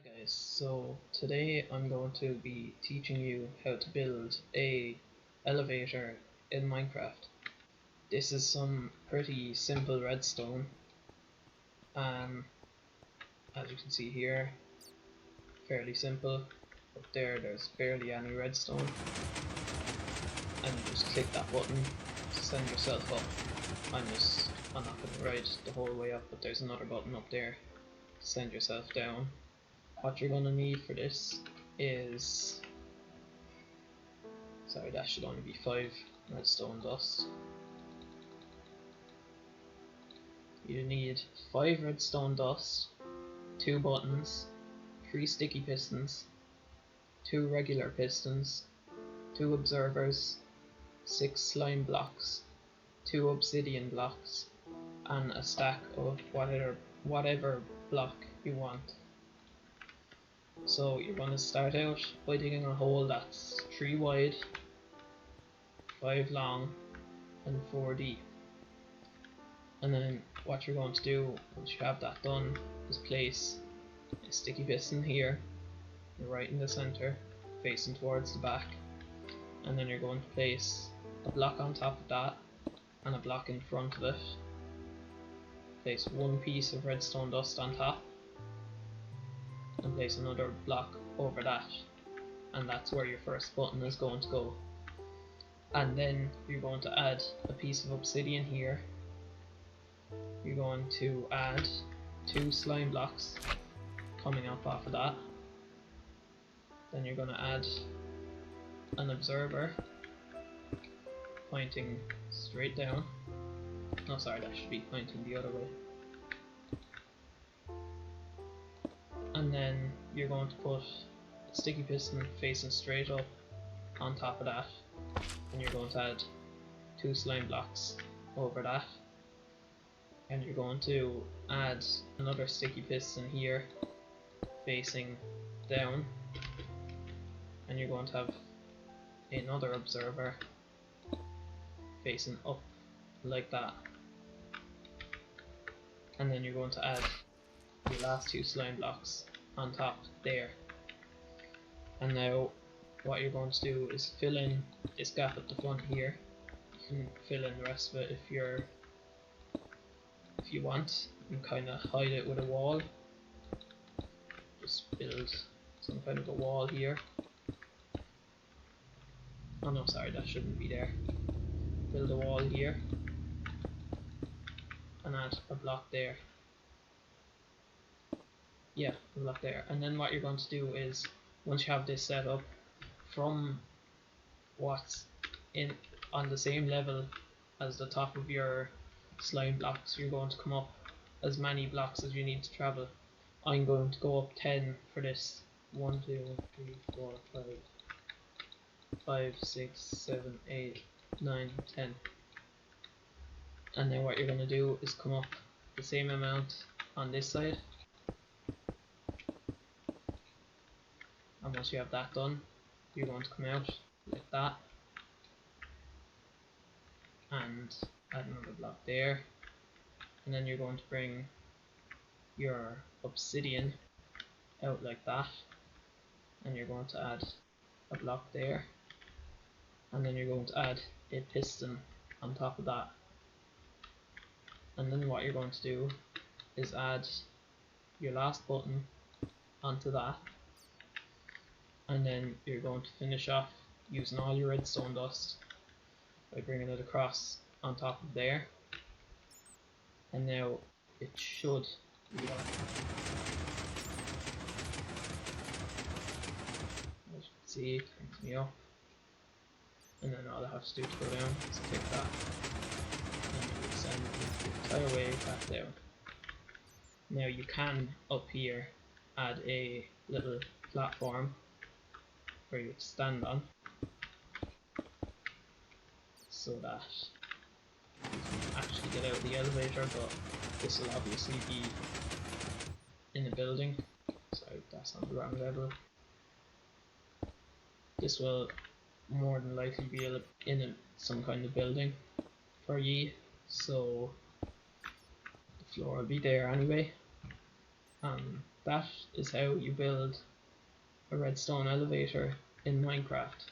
Guys, so today I'm going to be teaching you how to build a elevator in Minecraft. This is some pretty simple redstone. As you can see here, fairly simple. Up there's barely any redstone. And you just click that button to send yourself up. I'm not going to ride the whole way up, but there's another button up there to send yourself down. What you're going to need for this is, that should only be 5 redstone dust. You need 5 redstone dust, 2 buttons, 3 sticky pistons, 2 regular pistons, 2 observers, 6 slime blocks, 2 obsidian blocks, and a stack of whatever block you want. So you're going to start out by digging a hole that's 3 wide, 5 long, and 4 deep. And then what you're going to do once you have that done is place a sticky piston here, right in the center, facing towards the back. And then you're going to place a block on top of that and a block in front of it. Place 1 piece of redstone dust on top and place another block over that, and that's where your first button is going to go. And then you're going to add a piece of obsidian here. You're going to add 2 slime blocks coming up off of that. Then you're going to add an observer pointing straight down. No, sorry, that should be pointing the other way. And then you're going to put a sticky piston facing straight up on top of that, and you're going to add 2 slime blocks over that, and you're going to add another sticky piston here facing down, and you're going to have another observer facing up like that, and then you're going to add your last 2 slime blocks on top there. And now what you're going to do is fill in this gap at the front here. You can fill in the rest of it if you want, and kind of hide it with a wall. Just build some kind of a wall here. Oh no, sorry, that shouldn't be there. Build a wall here and add a block there. Yeah, a block there. And then what you're going to do is, once you have this set up, from what's on the same level as the top of your slime blocks, you're going to come up as many blocks as you need to travel. I'm going to go up 10 for this. 1, 2, 3, 4, 5, 6, 7, 8, 9, 10. And then what you're going to do is come up the same amount on this side. And once you have that done, you're going to come out like that and add another block there, and then you're going to bring your obsidian out like that, and you're going to add a block there, and then you're going to add a piston on top of that. And then what you're going to do is add your last button onto that, and then you're going to finish off using all your redstone dust by bringing it across on top of there. And now it should be on. As you can see, it brings me up, and then all I have to do to go down is click that, and it will send the entire way back down. Now you can, up here, add a little platform for you to stand on, so that you can actually get out of the elevator, but this will obviously be in a building. Sorry, that's on the wrong level. This will more than likely be in some kind of building for ye, so the floor will be there anyway. that is how you build a redstone elevator in Minecraft.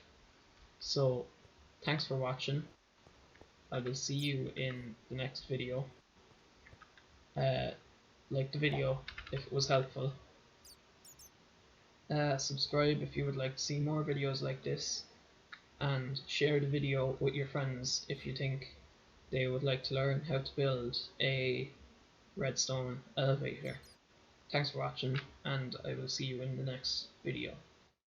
So thanks for watching. I will see you in the next video. Like the video if it was helpful. Subscribe if you would like to see more videos like this, and share the video with your friends if you think they would like to learn how to build a redstone elevator. Thanks for watching, and I will see you in the next video.